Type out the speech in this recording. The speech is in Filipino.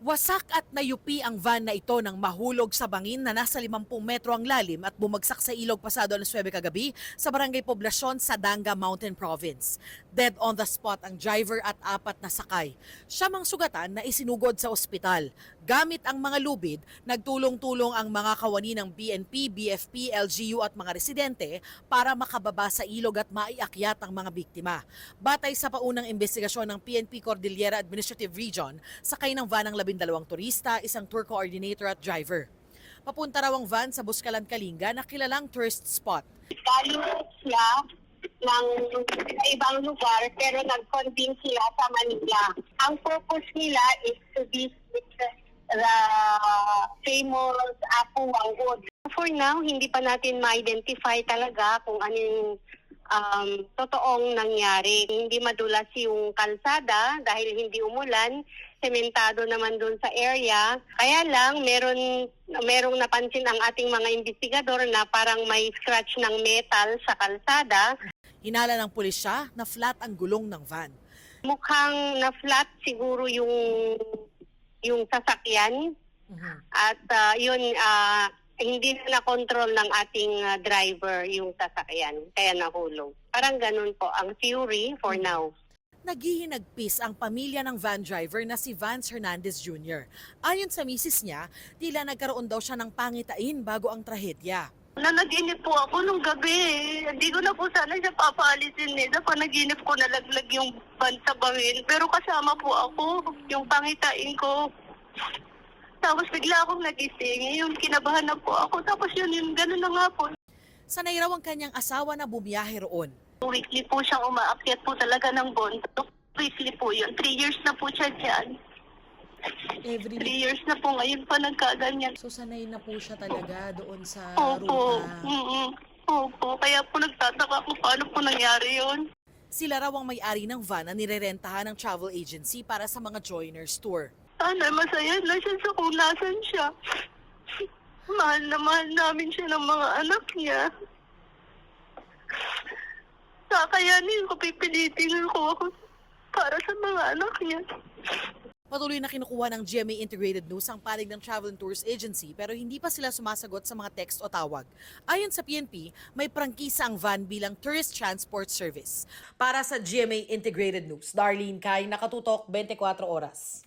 Wasak at nayupi ang van na ito nang mahulog sa bangin na nasa 50 metro ang lalim at bumagsak sa ilog pasado alas 9 kagabi sa barangay Poblasyon sa Danga Mountain Province. Dead on the spot ang driver at 4 na sakay. Siya mang sugatan na isinugod sa ospital. Gamit ang mga lubid, nagtulong-tulong ang mga kawani ng BNP, BFP, LGU at mga residente para makababa sa ilog at maiakyat ang mga biktima. Batay sa paunang investigasyon ng PNP Cordillera Administrative Region, sakay ng van ang 12 turista, isang tour coordinator at driver. Papunta raw ang van sa Buscalan, Kalinga na kilalang tourist spot. Galing sila ng ibang lugar pero nag-convince sila sa Manila. Ang purpose nila is to visit the famous Apu Wangud. For now, hindi pa natin ma-identify talaga kung anong totoong nangyari. Hindi madulas yung kalsada dahil hindi umulan, sementado naman doon sa area. Kaya lang, merong napansin ang ating mga investigador na parang may scratch ng metal sa kalsada. Hinala ng pulisya na flat ang gulong ng van. Mukhang na-flat siguro yung sasakyan. At hindi na control ng ating driver yung sasakyan, kaya nahulog. Parang ganun po ang theory for now. Naghihinagpis ang pamilya ng van driver na si Vance Hernandez Jr. Ayon sa misis niya, tila nagkaroon daw siya ng pangitain bago ang trahedya. Nanaginip po ako nung gabi. Hindi ko na po sana siya papaalisin Sa panaginip ko nalaglag yung van sa bangin. Pero kasama po ako, yung pangitain ko. Tapos bigla akong nagising, yung kinabahan na po ako. Tapos yun, ganun na nga po. Sanay raw ang kanyang asawa na bumiyahe roon. Weekly po siyang umaakyat po talaga ng bundok. Weekly po yun. 3 years na po siya dyan. 3 years na po ngayon pa nagkaganyan. So sanay na po siya talaga doon sa Opo. ruta. Opo. Kaya po nagtataka ko paano po nangyari yun. Sila raw ang may-ari ng van na nirerentahan ng travel agency para sa mga joiners tour. Sana masaya na siya sa kung nasan siya. Mahal na mahal namin siya ng mga anak niya. Kakayanin ko, pipilitin ko ako para sa mga anak niya. Patuloy na kinukuha ng GMA Integrated News ang panig ng Travel and Tours Agency pero hindi pa sila sumasagot sa mga text o tawag. Ayon sa PNP, may prangkisa ang van bilang tourist transport service. Para sa GMA Integrated News, Darlene Kai, Nakatutok, 24 Oras.